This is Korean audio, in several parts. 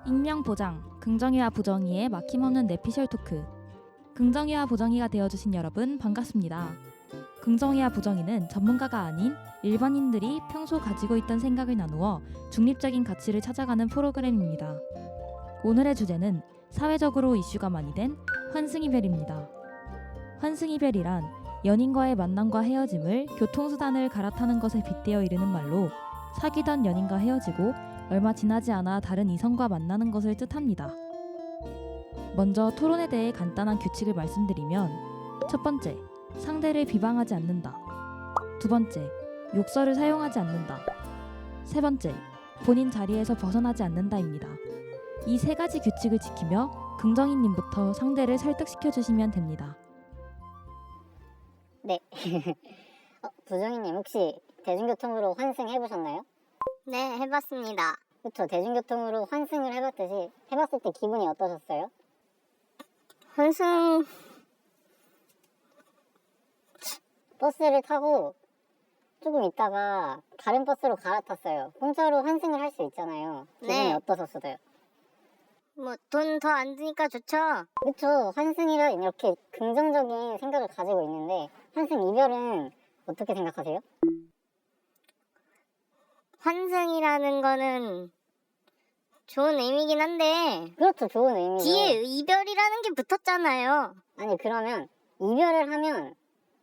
익명 보장, 긍정이와 부정이의 막힘없는 내피셜 토크. 긍정이와 부정이가 되어주신 여러분 반갑습니다. 긍정이와 부정이는 전문가가 아닌 일반인들이 평소 가지고 있던 생각을 나누어 중립적인 가치를 찾아가는 프로그램입니다. 오늘의 주제는 사회적으로 이슈가 많이 된 환승이별입니다. 환승이별이란 연인과의 만남과 헤어짐을 교통수단을 갈아타는 것에 빗대어 이르는 말로 사귀던 연인과 헤어지고 얼마 지나지 않아 다른 이성과 만나는 것을 뜻합니다. 먼저 토론에 대해 간단한 규칙을 말씀드리면 첫 번째, 상대를 비방하지 않는다. 두 번째, 욕설을 사용하지 않는다. 세 번째, 본인 자리에서 벗어나지 않는다입니다. 이 세 가지 규칙을 지키며 긍정이님부터 상대를 설득시켜 주시면 됩니다. 네. 부정이님 혹시 대중교통으로 환승해보셨나요? 네, 해봤습니다. 그쵸. 대중교통으로 환승을 해봤을 때 기분이 어떠셨어요? 환승, 버스를 타고 조금 있다가 다른 버스로 갈아탔어요. 공짜로 환승을 할 수 있잖아요. 기분이 네. 어떠셨어요? 돈 더 안 드니까 좋죠? 그쵸. 환승이라 이렇게 긍정적인 생각을 가지고 있는데 환승 이별은 어떻게 생각하세요? 환승이라는 거는 좋은 의미긴 한데, 그렇죠. 좋은 의미죠. 뒤에 이별이라는 게 붙었잖아요. 아니 그러면 이별을 하면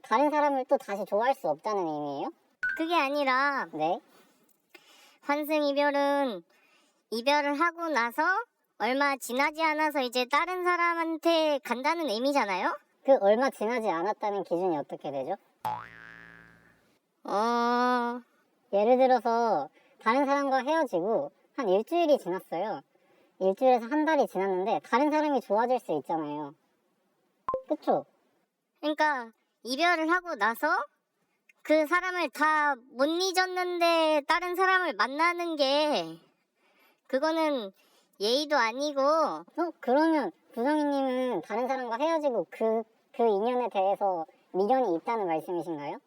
다른 사람을 또 다시 좋아할 수 없다는 의미예요? 그게 아니라, 네. 환승 이별은 이별을 하고 나서 얼마 지나지 않아서 이제 다른 사람한테 간다는 의미잖아요? 그 얼마 지나지 않았다는 기준이 어떻게 되죠? 예를 들어서 다른 사람과 헤어지고 한 일주일이 지났어요. 일주일에서 한 달이 지났는데 다른 사람이 좋아질 수 있잖아요. 그쵸? 그러니까 이별을 하고 나서 그 사람을 다 못 잊었는데 다른 사람을 만나는 게 그거는 예의도 아니고. 그러면 부정이님은 다른 사람과 헤어지고 그 인연에 대해서 미련이 있다는 말씀이신가요?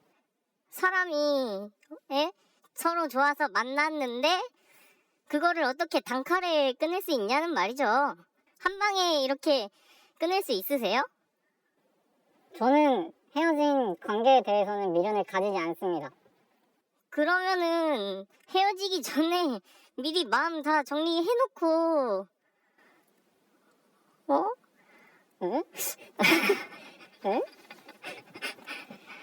사람이 서로 좋아서 만났는데 그거를 어떻게 단칼에 끊을 수 있냐는 말이죠. 한 방에 이렇게 끊을 수 있으세요? 저는 헤어진 관계에 대해서는 미련을 가지지 않습니다. 그러면은 헤어지기 전에 미리 마음 다 정리해놓고 응? 네?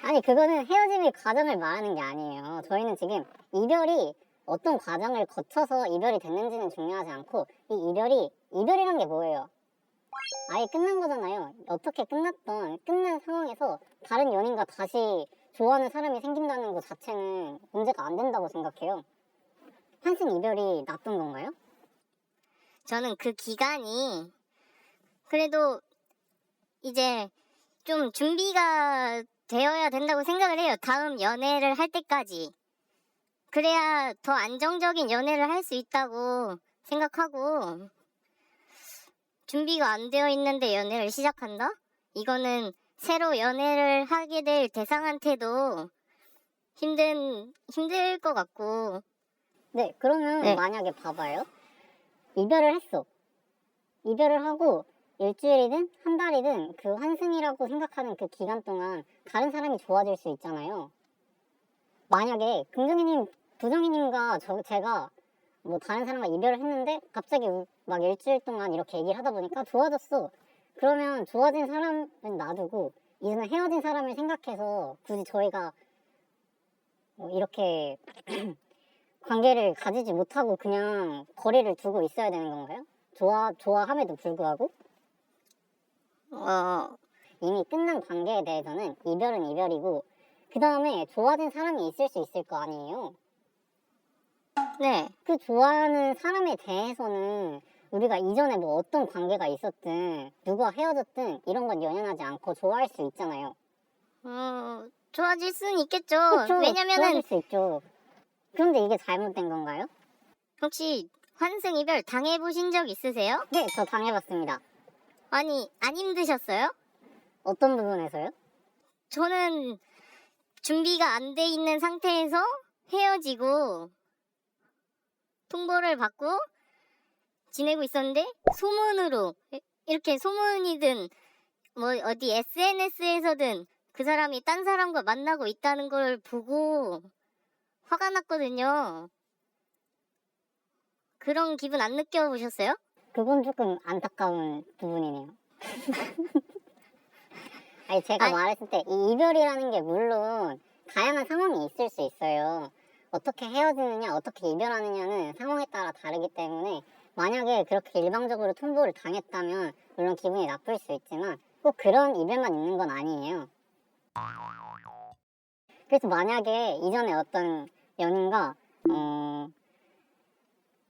아니 그거는 헤어짐의 과정을 말하는 게 아니에요. 저희는 지금 이별이 어떤 과정을 거쳐서 이별이 됐는지는 중요하지 않고 이 이별이란 게 뭐예요? 아예 끝난 거잖아요. 어떻게 끝난 상황에서 다른 연인과 다시 좋아하는 사람이 생긴다는 것 자체는 문제가 안 된다고 생각해요. 환승 이별이 나쁜 건가요? 저는 그 기간이 그래도 이제 좀 준비가 되어야 된다고 생각을 해요. 다음 연애를 할 때까지. 그래야 더 안정적인 연애를 할 수 있다고 생각하고, 준비가 안 되어 있는데 연애를 시작한다? 이거는 새로 연애를 하게 될 대상한테도 힘들 것 같고. 네, 그러면 네. 만약에 봐봐요. 이별을 했어. 이별을 하고 일주일이든 한 달이든 그 환승이라고 생각하는 그 기간 동안 다른 사람이 좋아질 수 있잖아요. 만약에 부정이님과 제가 뭐 다른 사람과 이별을 했는데 갑자기 막 일주일 동안 이렇게 얘기를 하다 보니까 좋아졌어. 그러면 좋아진 사람은 놔두고 이제는 헤어진 사람을 생각해서 굳이 저희가 이렇게 관계를 가지지 못하고 그냥 거리를 두고 있어야 되는 건가요? 좋아함에도 불구하고? 이미 끝난 관계에 대해서는 이별은 이별이고 그 다음에 좋아진 사람이 있을 수 있을 거 아니에요? 네. 그 좋아하는 사람에 대해서는 우리가 이전에 뭐 어떤 관계가 있었든 누가 헤어졌든 이런 건 연연하지 않고 좋아할 수 있잖아요. 좋아질 수는 있겠죠. 그쵸? 왜냐면은 좋아질 수 있죠. 그런데 이게 잘못된 건가요? 혹시 환승 이별 당해보신 적 있으세요? 네, 저 당해봤습니다. 아니, 안 힘드셨어요? 어떤 부분에서요? 저는 준비가 안 돼 있는 상태에서 헤어지고 통보를 받고 지내고 있었는데 소문으로 이렇게 소문이든 뭐 어디 SNS에서든 그 사람이 딴 사람과 만나고 있다는 걸 보고 화가 났거든요. 그런 기분 안 느껴보셨어요? 그건 조금 안타까운 부분이네요. 아니, 제가 아니. 말했을 때 이 이별이라는 게 물론 다양한 상황이 있을 수 있어요. 어떻게 헤어지느냐, 어떻게 이별하느냐는 상황에 따라 다르기 때문에 만약에 그렇게 일방적으로 통보를 당했다면 물론 기분이 나쁠 수 있지만 꼭 그런 이별만 있는 건 아니에요. 그래서 만약에 이전에 어떤 연인과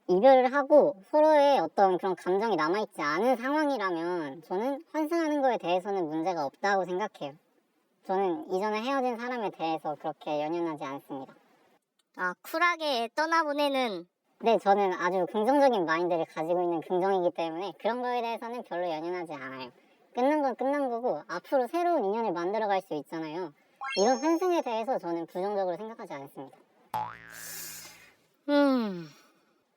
이별을 하고 서로의 어떤 그런 감정이 남아있지 않은 상황이라면 저는 환승하는 거에 대해서는 문제가 없다고 생각해요. 저는 이전에 헤어진 사람에 대해서 그렇게 연연하지 않습니다. 아, 쿨하게 떠나보내는. 네, 저는 아주 긍정적인 마인드를 가지고 있는 긍정이기 때문에 그런 거에 대해서는 별로 연연하지 않아요. 끝난 건 끝난 거고 앞으로 새로운 인연을 만들어갈 수 있잖아요. 이런 환승에 대해서 저는 부정적으로 생각하지 않습니다.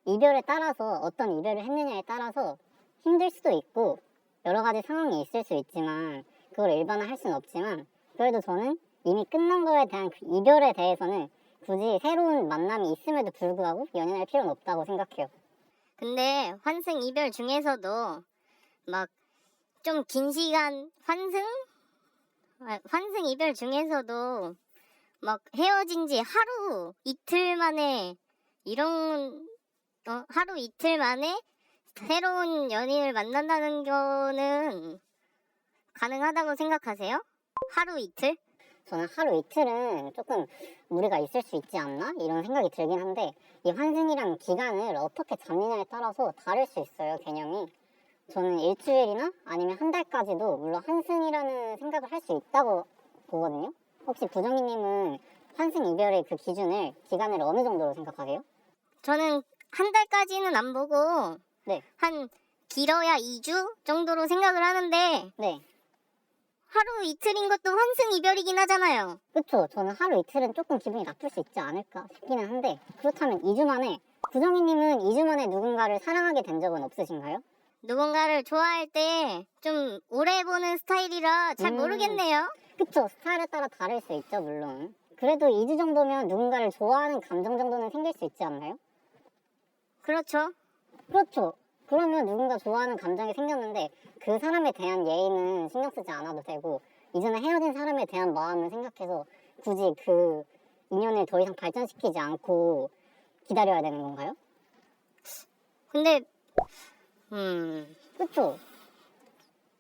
이별에 따라서 어떤 이별을 했느냐에 따라서 힘들 수도 있고 여러 가지 상황이 있을 수 있지만 그걸 일반화할 수는 없지만 그래도 저는 이미 끝난 거에 대한 그 이별에 대해서는 굳이 새로운 만남이 있음에도 불구하고 연연할 필요는 없다고 생각해요. 근데 환승 이별 중에서도 막 좀 긴 시간 환승 이별 중에서도 막 헤어진 지 하루 이틀 만에 하루 이틀 만에 새로운 연인을 만난다는 거는 가능하다고 생각하세요? 하루 이틀? 저는 하루 이틀은 조금 무리가 있을 수 있지 않나? 이런 생각이 들긴 한데 이 환승이라는 기간을 어떻게 잡느냐에 따라서 다를 수 있어요, 개념이. 저는 일주일이나 아니면 한 달까지도 물론 환승이라는 생각을 할 수 있다고 보거든요. 혹시 부정희님은 환승 이별의 그 기간을 어느 정도로 생각하세요? 저는 한 달까지는 안 보고 네. 한 길어야 2주 정도로 생각을 하는데 네. 하루 이틀인 것도 환승 이별이긴 하잖아요. 그쵸. 저는 하루 이틀은 조금 기분이 나쁠 수 있지 않을까 싶기는 한데 그렇다면 2주 만에 부정희님은 2주 만에 누군가를 사랑하게 된 적은 없으신가요? 누군가를 좋아할 때 좀 오래 보는 스타일이라 잘 모르겠네요. 그쵸. 스타일에 따라 다를 수 있죠, 물론. 그래도 2주 정도면 누군가를 좋아하는 감정 정도는 생길 수 있지 않나요? 그렇죠. 그렇죠. 그러면 누군가 좋아하는 감정이 생겼는데 그 사람에 대한 예의는 신경 쓰지 않아도 되고 이전에 헤어진 사람에 대한 마음을 생각해서 굳이 그 인연을 더 이상 발전시키지 않고 기다려야 되는 건가요? 근데 그쵸?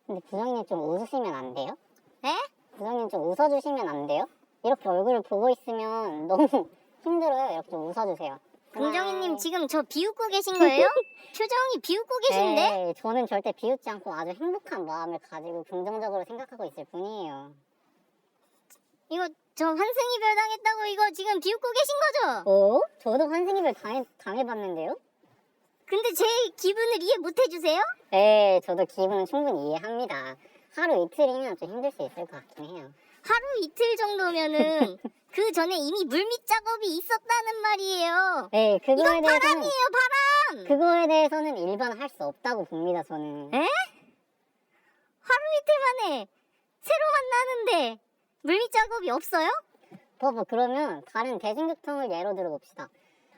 근데 부장님 좀 웃으시면 안 돼요? 에? 부장님 좀 웃어주시면 안 돼요? 이렇게 얼굴을 보고 있으면 너무 힘들어요. 이렇게 좀 웃어주세요. 긍정희님 지금 저 비웃고 계신 거예요? 표정이 비웃고 계신데? 네, 저는 절대 비웃지 않고 아주 행복한 마음을 가지고 긍정적으로 생각하고 있을 뿐이에요. 이거 저 환승 이별 당했다고 이거 지금 비웃고 계신 거죠? 어? 저도 환승이별 당해봤는데요? 근데 제 기분을 이해 못 해주세요? 네, 저도 기분은 충분히 이해합니다. 하루 이틀이면 좀 힘들 수 있을 것 같긴 해요. 하루 이틀 정도면은 그 전에 이미 물밑 작업이 있었다는 말이에요. 네, 이건 그거에 대해서는 바람이에요, 바람. 그거에 대해서는 일반할 수 없다고 봅니다, 저는. 에? 하루 이틀 만에 새로 만나는데 물밑 작업이 없어요? 그러면 다른 대중교통을 예로 들어봅시다.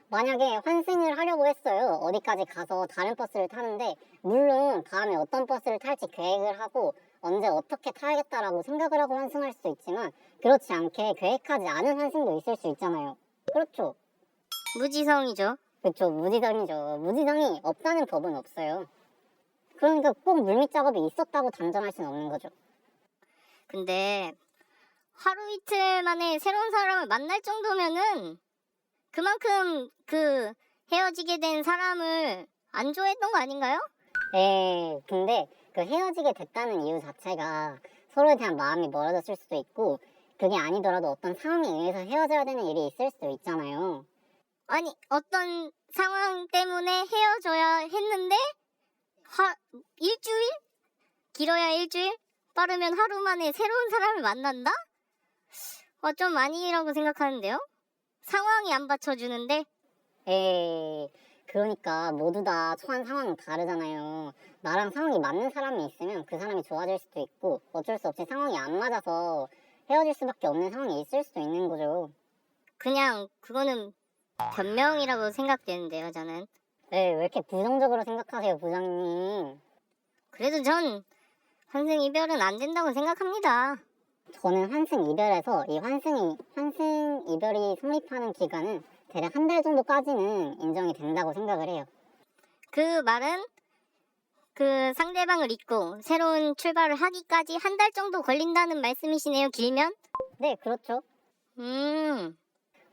만약에 환승을 하려고 했어요. 어디까지 가서 다른 버스를 타는데 물론 다음에 어떤 버스를 탈지 계획을 하고 언제 어떻게 타야겠다라고 생각을 하고 환승할 수도 있지만 그렇지 않게 계획하지 않은 환승도 있을 수 있잖아요. 그렇죠? 무지성이죠. 그렇죠. 무지성이죠. 무지성이 없다는 법은 없어요. 그러니까 꼭 물밑 작업이 있었다고 단정할 수는 없는 거죠. 근데 하루 이틀 만에 새로운 사람을 만날 정도면은 그만큼 그 헤어지게 된 사람을 안 좋아했던 거 아닌가요? 네, 근데 그 헤어지게 됐다는 이유 자체가 서로에 대한 마음이 멀어졌을 수도 있고 그게 아니더라도 어떤 상황에 의해서 헤어져야 되는 일이 있을 수도 있잖아요. 아니 어떤 상황 때문에 헤어져야 했는데 일주일? 길어야 일주일? 빠르면 하루 만에 새로운 사람을 만난다? 좀 아니라고 생각하는데요? 상황이 안 받쳐주는데? 에이, 그러니까 모두 다 처한 상황은 다르잖아요. 나랑 상황이 맞는 사람이 있으면 그 사람이 좋아질 수도 있고 어쩔 수 없이 상황이 안 맞아서 헤어질 수밖에 없는 상황이 있을 수도 있는 거죠. 그냥 그거는 변명이라고 생각되는데요, 저는. 네, 왜 이렇게 부정적으로 생각하세요, 부장님? 그래도 전 환승 이별은 안 된다고 생각합니다. 저는 환승 이별에서 이 환승 이별이 성립하는 기간은 대략 한 달 정도까지는 인정이 된다고 생각을 해요. 그 말은 그 상대방을 잊고 새로운 출발을 하기까지 한 달 정도 걸린다는 말씀이시네요, 길면? 네, 그렇죠. 음,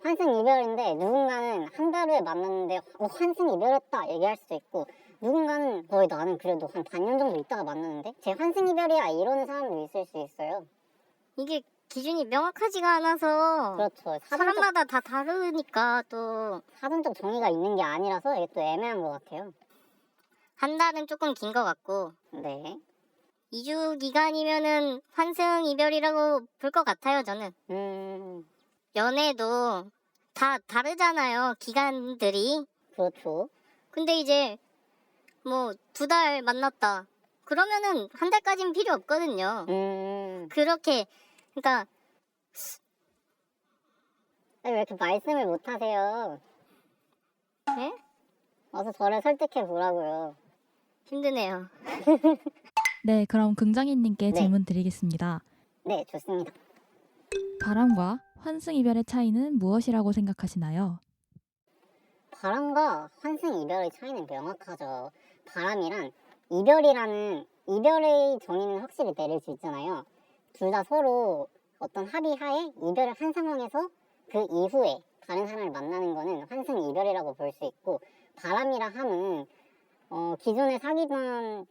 환승 이별인데 누군가는 한 달 후에 만났는데 환승 이별했다 얘기할 수도 있고 누군가는 거의 나는 그래도 한 반년 정도 있다가 만났는데 제 환승 이별이야 이러는 사람도 있을 수 있어요. 이게 기준이 명확하지가 않아서 그렇죠. 사람마다 다 다르니까 또 사전적 정의가 있는 게 아니라서 이게 또 애매한 것 같아요. 한 달은 조금 긴 것 같고 네. 2주 기간이면은 환승 이별이라고 볼 것 같아요, 저는. 연애도 다 다르잖아요, 기간들이. 그렇죠. 근데 이제 뭐 2달 만났다. 그러면은 한 달까지는 필요 없거든요. 그렇게 그러니까 왜 이렇게 말씀을 못 하세요? 예? 어서 저를 설득해 보라고요. 힘드네요. 네, 그럼 긍정이님께 네. 질문 드리겠습니다. 네, 좋습니다. 바람과 환승 이별의 차이는 무엇이라고 생각하시나요? 바람과 환승 이별의 차이는 명확하죠. 바람이란 이별의 정의는 확실히 내릴 수 있잖아요. 둘 다 서로 어떤 합의하에 이별을 한 상황에서 그 이후에 다른 사람을 만나는 거는 환승 이별이라고 볼 수 있고 바람이라 함은 기존에 사귀던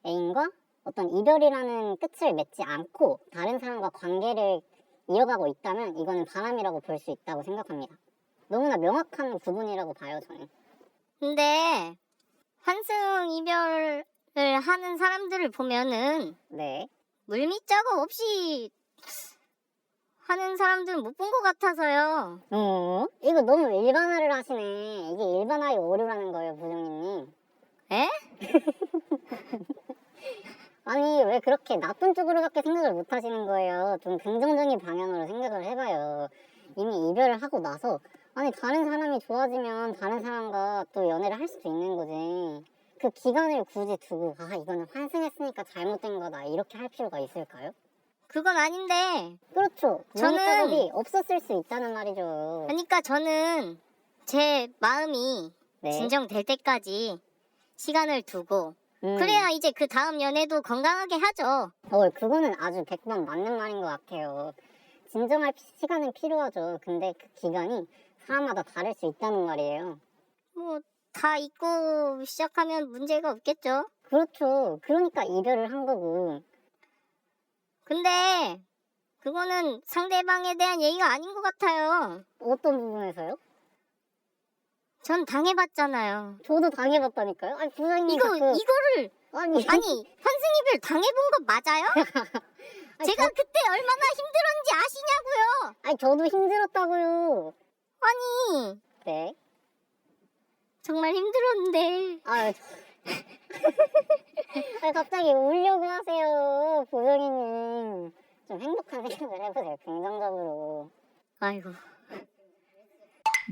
애인과 어떤 이별이라는 끝을 맺지 않고 다른 사람과 관계를 이어가고 있다면 이거는 바람이라고 볼 수 있다고 생각합니다. 너무나 명확한 구분이라고 봐요, 저는. 근데 환승 이별을 하는 사람들을 보면은 네. 물밑작업 없이 하는 사람들은 못 본 것 같아서요. 이거 너무 일반화를 하시네. 이게 일반화의 오류라는 거예요, 부장님. 에? 아니, 왜 그렇게 나쁜 쪽으로밖에 생각을 못 하시는 거예요? 좀 긍정적인 방향으로 생각을 해봐요. 이미 이별을 하고 나서 아니 다른 사람이 좋아지면 다른 사람과 또 연애를 할 수도 있는 거지. 그 기간을 굳이 두고 이거는 환승했으니까 잘못된 거다 이렇게 할 필요가 있을까요? 그건 아닌데. 그렇죠. 저는- 물밑작업이 없었을 수 있다는 말이죠. 그러니까 저는 제 마음이 네. 진정될 때까지 시간을 두고 음. 그래야 이제 그 다음 연애도 건강하게 하죠. 그거는 아주 100번 맞는 말인 것 같아요. 진정할 시간은 필요하죠. 근데 그 기간이 사람마다 다를 수 있다는 말이에요. 뭐 다 잊고 시작하면 문제가 없겠죠. 그렇죠. 그러니까 이별을 한 거고. 근데 그거는 상대방에 대한 예의가 아닌 것 같아요. 어떤 부분에서요? 전 당해봤잖아요. 저도 당해봤다니까요. 아니 부장님 이거를 아니 아니 환승이별 당해본 거 맞아요? 아니, 제가 그때 얼마나 힘들었는지 아시냐고요. 아니 저도 힘들었다고요. 아니 네. 정말 힘들었는데 아니 갑자기 울려고 하세요, 부장님. 좀 행복한 생각을 해보세요, 긍정적으로. 아이고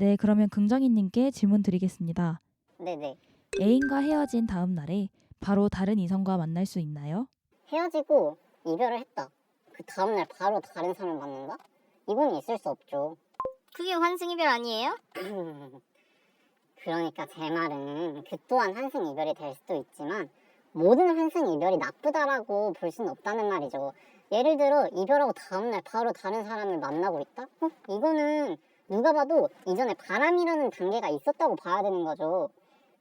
네, 그러면 긍정이님께 질문 드리겠습니다. 네네. 애인과 헤어진 다음 날에 바로 다른 이성과 만날 수 있나요? 헤어지고 이별을 했다. 그 다음날 바로 다른 사람을 만난다? 이건 있을 수 없죠. 그게 환승이별 아니에요? 그러니까 제 말은 그 또한 환승 이별이 될 수도 있지만 모든 환승 이별이 나쁘다라고 볼 수는 없다는 말이죠. 예를 들어 이별하고 다음날 바로 다른 사람을 만나고 있다? 이거는 누가 봐도 이전에 바람이라는 단계가 있었다고 봐야 되는 거죠.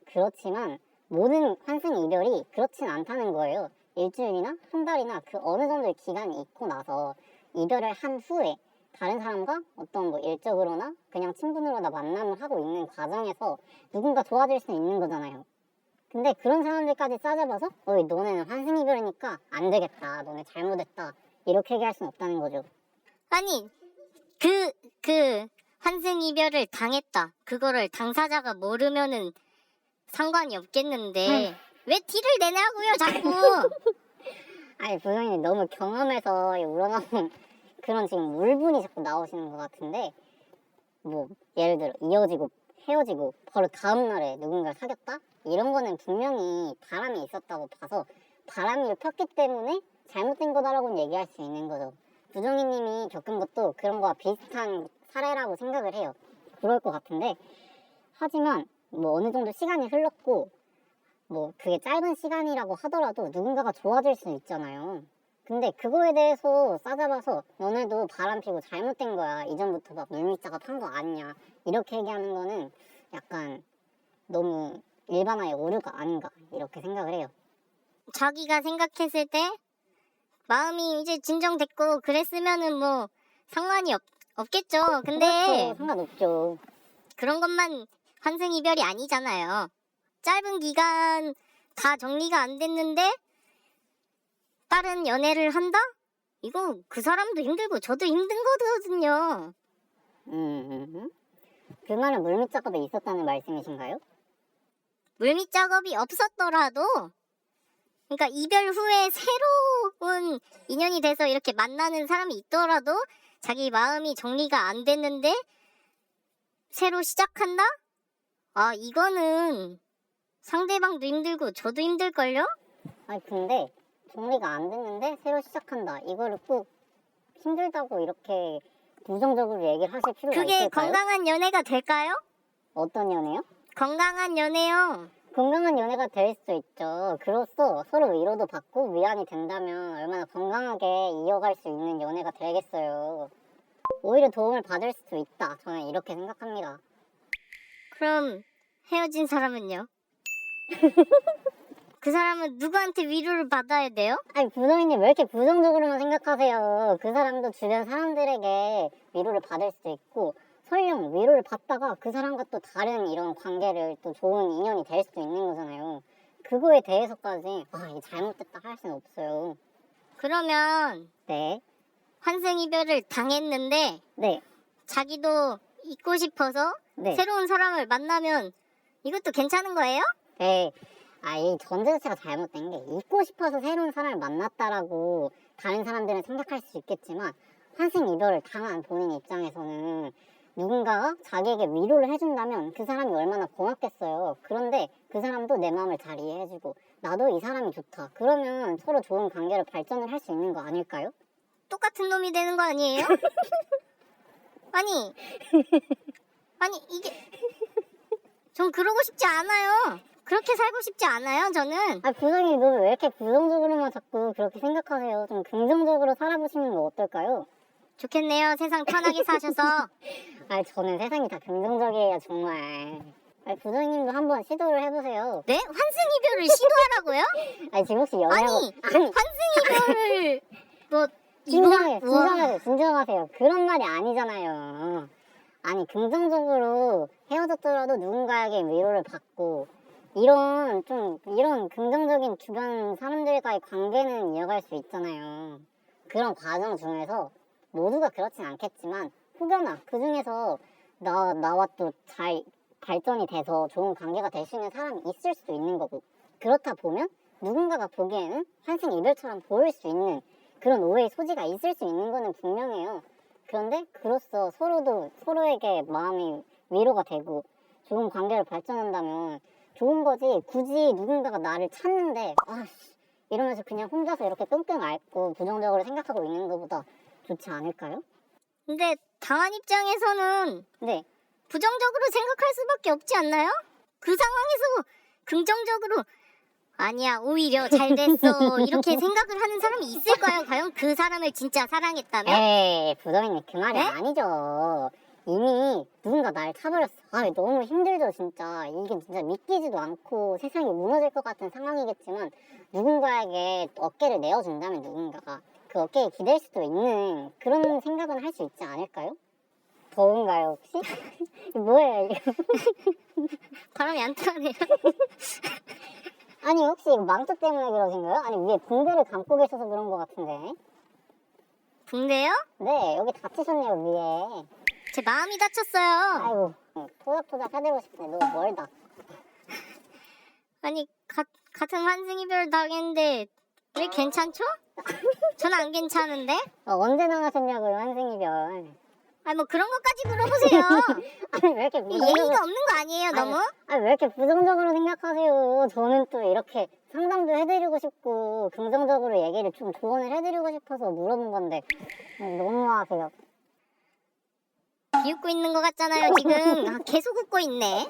그렇지만 모든 환승 이별이 그렇진 않다는 거예요. 일주일이나 한 달이나 그 어느 정도의 기간이 있고 나서 이별을 한 후에 다른 사람과 어떤 뭐 일적으로나 그냥 친분으로나 만남을 하고 있는 과정에서 누군가 좋아질 수 있는 거잖아요. 근데 그런 사람들까지 싸잡아서 너네는 환승 이별이니까 안 되겠다, 너네 잘못했다 이렇게 얘기할 수는 없다는 거죠. 아니 그 환승 이별을 당했다. 그거를 당사자가 모르면은 상관이 없겠는데 왜 티를 내냐고요 자꾸. 아니 부장님이 너무 경험해서 우러나온 그런 지금 울분이 자꾸 나오시는 것 같은데 뭐 예를 들어 이어지고 헤어지고 바로 다음 날에 누군가를 사귀었다? 이런 거는 분명히 바람이 있었다고 봐서 바람이 폈기 때문에 잘못된 거다라고는 얘기할 수 있는 거죠. 부정희님이 겪은 것도 그런 거와 비슷한 사례라고 생각을 해요. 그럴 것 같은데 하지만 뭐 어느 정도 시간이 흘렀고 뭐 그게 짧은 시간이라고 하더라도 누군가가 좋아질 수 있잖아요. 근데 그거에 대해서 싸잡아서 너네도 바람 피고 잘못된 거야. 이전부터 막 물밑 작업 한 거 아니냐. 이렇게 얘기하는 거는 약간 너무 일반화의 오류가 아닌가 이렇게 생각을 해요. 자기가 생각했을 때 마음이 이제 진정됐고 그랬으면은 뭐 상관이 없겠죠. 근데 그렇죠. 상관없죠. 그런 것만 환승 이별이 아니잖아요. 짧은 기간 다 정리가 안 됐는데 다른 연애를 한다? 이거 그 사람도 힘들고 저도 힘든 거거든요. 그 말은 물밑 작업에 있었다는 말씀이신가요? 물밑 작업이 없었더라도 그러니까 이별 후에 새로운 인연이 돼서 이렇게 만나는 사람이 있더라도 자기 마음이 정리가 안 됐는데 새로 시작한다? 아 이거는 상대방도 힘들고 저도 힘들걸요? 아니 근데 정리가 안 됐는데 새로 시작한다. 이거를 꼭 힘들다고 이렇게 부정적으로 얘기를 하실 필요가 그게 있을까요? 건강한 연애가 될까요? 어떤 연애요? 건강한 연애요. 건강한 연애가 될 수도 있죠. 그로써 서로 위로도 받고 위안이 된다면 얼마나 건강하게 이어갈 수 있는 연애가 되겠어요. 오히려 도움을 받을 수도 있다. 저는 이렇게 생각합니다. 그럼 헤어진 사람은요? 그 사람은 누구한테 위로를 받아야 돼요? 아니 부정희님 왜 이렇게 부정적으로만 생각하세요. 그 사람도 주변 사람들에게 위로를 받을 수도 있고 설령 위로를 받다가 그 사람과 또 다른 이런 관계를 또 좋은 인연이 될 수도 있는 거잖아요. 그거에 대해서까지 이게 잘못됐다 할 수는 없어요. 그러면 네. 환승 이별을 당했는데 네. 자기도 잊고 싶어서 네. 새로운 사람을 만나면 이것도 괜찮은 거예요? 네. 이 전제 자체가 잘못된 게 잊고 싶어서 새로운 사람을 만났다라고 다른 사람들은 생각할 수 있겠지만 환승 이별을 당한 본인 입장에서는 누군가가 자기에게 위로를 해준다면 그 사람이 얼마나 고맙겠어요. 그런데 그 사람도 내 마음을 잘 이해해주고 나도 이 사람이 좋다. 그러면 서로 좋은 관계로 발전을 할 수 있는 거 아닐까요? 똑같은 놈이 되는 거 아니에요? 아니 이게 전 그러고 싶지 않아요. 그렇게 살고 싶지 않아요 저는. 부정이 너 왜 이렇게 부정적으로만 자꾸 그렇게 생각하세요? 좀 긍정적으로 살아보시는 거 어떨까요? 좋겠네요. 세상 편하게 사셔서. 저는 세상이 다 긍정적이에요 정말. 부정님도 한번 시도를 해보세요. 네? 환승 이별을 시도하라고요? 지금 혹시 연애하고 환승 이별을 뭐 진정하세요. 그런 말이 아니잖아요. 긍정적으로 헤어졌더라도 누군가에게 위로를 받고 이런 긍정적인 주변 사람들과의 관계는 이어갈 수 있잖아요. 그런 과정 중에서 모두가 그렇진 않겠지만 혹여나 그 중에서 나와 또 잘 발전이 돼서 좋은 관계가 될 수 있는 사람이 있을 수도 있는 거고 그렇다 보면 누군가가 보기에는 환승 이별처럼 보일 수 있는 그런 오해의 소지가 있을 수 있는 거는 분명해요. 그런데 그로써 서로에게 마음이 위로가 되고 좋은 관계를 발전한다면 좋은 거지. 굳이 누군가가 나를 찾는데 이러면서 그냥 혼자서 이렇게 끙끙 앓고 부정적으로 생각하고 있는 것보다 좋지 않을까요? 근데 당한 입장에서는 네. 부정적으로 생각할 수밖에 없지 않나요? 그 상황에서 긍정적으로 아니야 오히려 잘 됐어 이렇게 생각을 하는 사람이 있을까요? 과연 그 사람을 진짜 사랑했다면? 에이 부정이님 그 말이 네? 아니죠. 이미 누군가 날 차버렸어. 너무 힘들죠 진짜. 이게 진짜 믿기지도 않고 세상이 무너질 것 같은 상황이겠지만 누군가에게 어깨를 내어준다면 누군가가 그 어깨에 기댈 수도 있는 그런 생각은 할 수 있지 않을까요? 더운가요 혹시? 뭐예요 이게? 바람이 안 통하네요. 혹시 이거 망토 때문에 그러신 거예요? 위에 붕대를 감고 계셔서 그런 것 같은데. 붕대요? 네 여기 다치셨네요 위에. 제 마음이 다쳤어요. 아이고 토닥토닥 해드리고 싶네. 너무 멀다. 아니 같은 환승이별 당했는데 왜 괜찮죠? 전 안 괜찮은데? 언제 나가셨냐고요, 환승이별. 아니 뭐 그런 것까지 물어보세요. 아니, 왜 이렇게 예의가 없는 거 아니에요, 너무? 아니, 왜 이렇게 부정적으로 생각하세요? 저는 또 이렇게 상담도 해드리고 싶고, 긍정적으로 얘기를 좀 조언을 해드리고 싶어서 물어본 건데, 너무하세요. 비웃고 있는 것 같잖아요, 지금. 아, 계속 웃고 있네.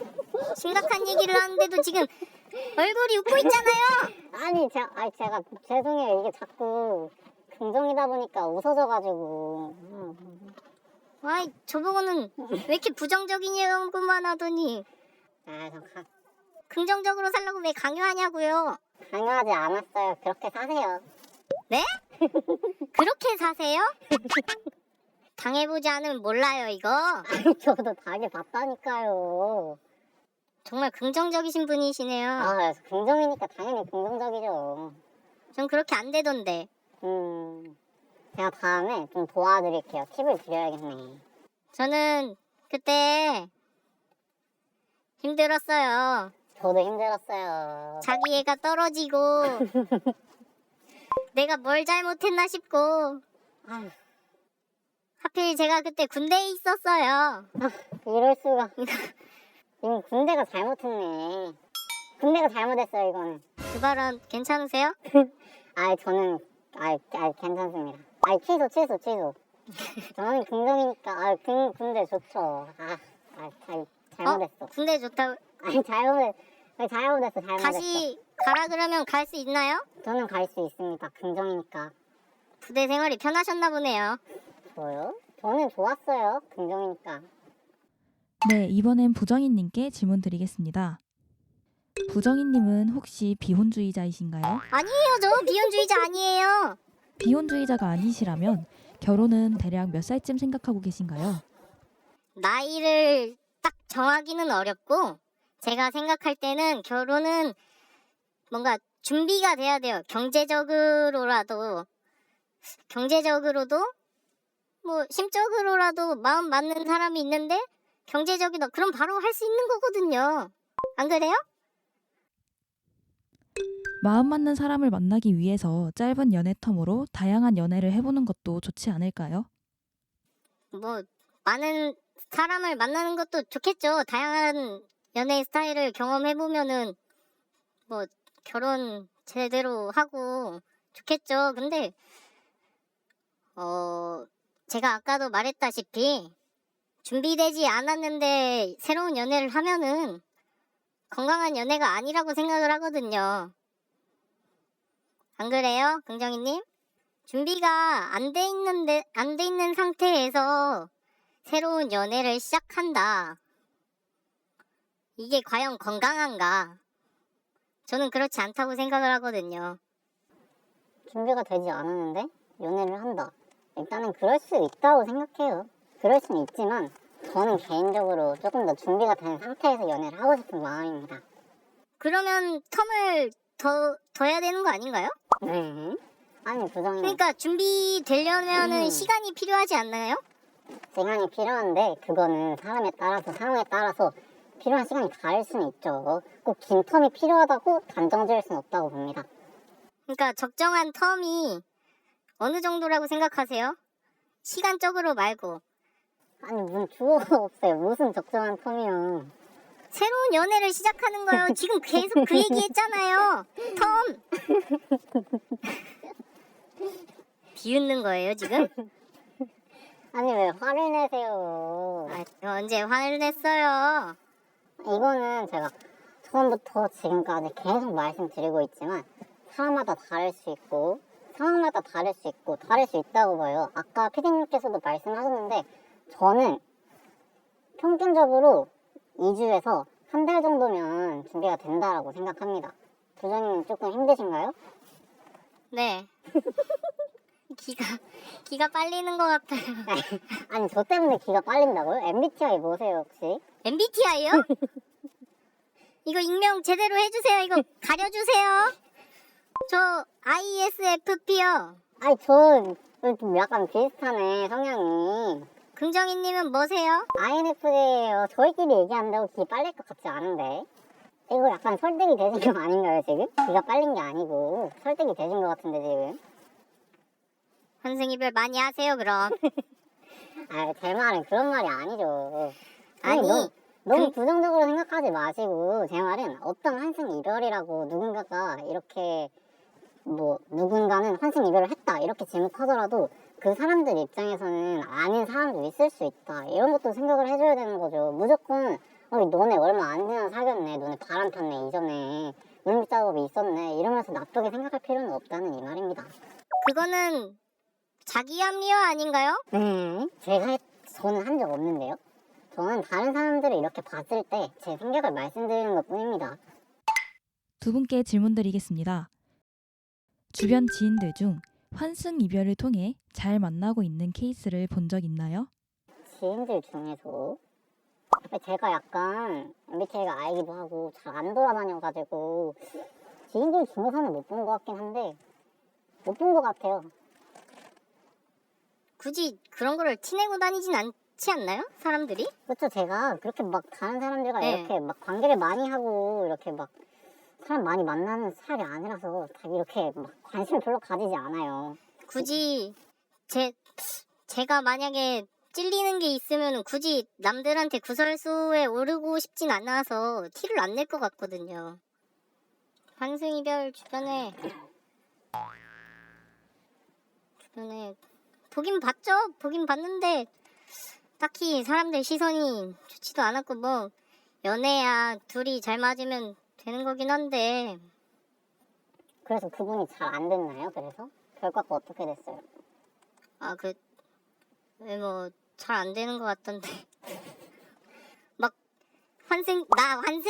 심각한 얘기를 하는데도 지금 얼굴이 웃고 있잖아요. 제가 죄송해요. 이게 자꾸 긍정이다 보니까 웃어져가지고. 아이, 저보고는 왜 이렇게 부정적이냐고만 하더니 저 긍정적으로 살라고 왜 강요하냐고요. 강요하지 않았어요. 그렇게 사세요. 네? 그렇게 사세요? 당해보지 않으면 몰라요, 이거. 저도 당해봤다니까요. 정말 긍정적이신 분이시네요. 그래서 긍정이니까 당연히 긍정적이죠. 전 그렇게 안 되던데. 제가 다음에 좀 도와드릴게요. 팁을 드려야겠네. 저는 그때 힘들었어요. 저도 힘들었어요. 자기애가 떨어지고 내가 뭘 잘못했나 싶고 아휴, 하필 제가 그때 군대에 있었어요. 이럴 수가. 이건 군대가 잘못했네. 군대가 잘못했어요, 이거는. 그 발언 괜찮으세요? 저는 괜찮습니다. 취소. 저는 긍정이니까 군대 좋죠. 잘못했어. 군대 좋다고 잘못했어. 다시 가라 그러면 갈 수 있나요? 저는 갈 수 있습니다. 긍정이니까. 부대 생활이 편하셨나 보네요. 저요? 저는 좋았어요. 긍정이니까. 네, 이번엔 부정희님께 질문 드리겠습니다. 부정희님은 혹시 비혼주의자이신가요? 아니에요, 저 비혼주의자 아니에요. 비혼주의자가 아니시라면 결혼은 대략 몇 살쯤 생각하고 계신가요? 나이를 딱 정하기는 어렵고 제가 생각할 때는 결혼은 뭔가 준비가 돼야 돼요. 경제적으로도 뭐 심적으로라도 마음 맞는 사람이 있는데 경제적이다. 그럼 바로 할 수 있는 거거든요. 안 그래요? 마음 맞는 사람을 만나기 위해서 짧은 연애 텀으로 다양한 연애를 해보는 것도 좋지 않을까요? 뭐 많은 사람을 만나는 것도 좋겠죠. 다양한 연애 스타일을 경험해보면은 뭐 결혼 제대로 하고 좋겠죠. 근데 제가 아까도 말했다시피 준비되지 않았는데 새로운 연애를 하면은 건강한 연애가 아니라고 생각을 하거든요. 안 그래요, 긍정이님? 준비가 안 돼 있는 상태에서 새로운 연애를 시작한다. 이게 과연 건강한가? 저는 그렇지 않다고 생각을 하거든요. 준비가 되지 않았는데 연애를 한다. 일단은 그럴 수 있다고 생각해요. 그럴 수는 있지만 저는 개인적으로 조금 더 준비가 된 상태에서 연애를 하고 싶은 마음입니다. 그러면 텀을 둬야 되는 거 아닌가요? 네. 아니, 부정이 그러니까 준비되려면은 시간이 필요하지 않나요? 시간이 필요한데 그거는 사람에 따라서 상황에 따라서 필요한 시간이 다를 수는 있죠. 꼭 긴 텀이 필요하다고 단정 지을 수는 없다고 봅니다. 그러니까 적정한 텀이 어느 정도라고 생각하세요? 시간적으로 말고. 아니, 무슨 주어가 없어요. 무슨 적정한 텀이요. 새로운 연애를 시작하는 거요. 지금 계속 그 얘기했잖아요. 텀. 비웃는 거예요 지금? 아니, 왜 화를 내세요. 언제 화를 냈어요? 이거는 제가 처음부터 지금까지 계속 말씀드리고 있지만 사람마다 다를 수 있고 상황마다 다를 수 있고 다를 수 있다고 봐요. 아까 피디님께서도 말씀하셨는데 저는 평균적으로 2주에서 한 달 정도면 준비가 된다라고 생각합니다. 부장님 조금 힘드신가요? 네. 기가 빨리는 것 같아요. 아니, 저 때문에 기가 빨린다고요? MBTI 뭐세요 혹시? MBTI요? 이거 익명 제대로 해주세요. 이거 가려주세요. 저 ISFP요. 아니, 좀 약간 비슷하네, 성향이. 긍정희님은 뭐세요? INFJ예요. 저희끼리 얘기한다고 기 빨릴 것 같지 않은데. 이거 약간 설득이 되신 거 아닌가요, 지금? 기가 빨린 게 아니고 설득이 되신 것 같은데, 지금. 환승 이별 많이 하세요 그럼. 아, 제 말은 그런 말이 아니죠. 아니, 너무 부정적으로 생각하지 마시고, 제 말은 어떤 환승 이별이라고 누군가가 이렇게 뭐 누군가는 환승 이별을 했다 이렇게 제목하더라도 그 사람들 입장에서는 아닌 사람도 있을 수 있다 이런 것도 생각을 해줘야 되는 거죠. 무조건 너네 얼마 안 되나 사귀었네, 너네 바람 폈네, 이전에 눈빛 작업이 있었네 이러면서 나쁘게 생각할 필요는 없다는 이 말입니다. 그거는 자기 합리화 아닌가요? 네, 저는 한 적 없는데요. 저는 다른 사람들을 이렇게 봤을 때 제 생각을 말씀드리는 것 뿐입니다. 두 분께 질문 드리겠습니다. 주변 지인들 중 환승 이별을 통해 잘 만나고 있는 케이스를 본 적 있나요? 지인들 중에서 제가 약간 MBTI가 I기도 하고 잘 안 돌아다녀가지고 지인들 중에서는 못 본 것 같긴 한데 못 본 것 같아요. 굳이 그런 거를 티내고 다니진 않지 않나요? 사람들이? 그렇죠. 제가 그렇게 막 다른 사람들과 네. 이렇게 막 관계를 많이 하고 이렇게 막 사람 많이 만나는 스타일이 아니라서 다 이렇게 막 관심을 별로 가지지 않아요. 굳이 제가 만약에 찔리는 게 있으면 굳이 남들한테 구설수에 오르고 싶진 않아서 티를 안 낼 것 같거든요. 환승 이별 주변에 보긴 봤죠. 보긴 봤는데 딱히 사람들 시선이 좋지도 않았고 뭐 연애야 둘이 잘 맞으면 되는 거긴 한데 그래서 그분이 잘 안 됐나요? 그래서 결과가 어떻게 됐어요? 왜 뭐 잘 안 되는 것 같던데 막 환승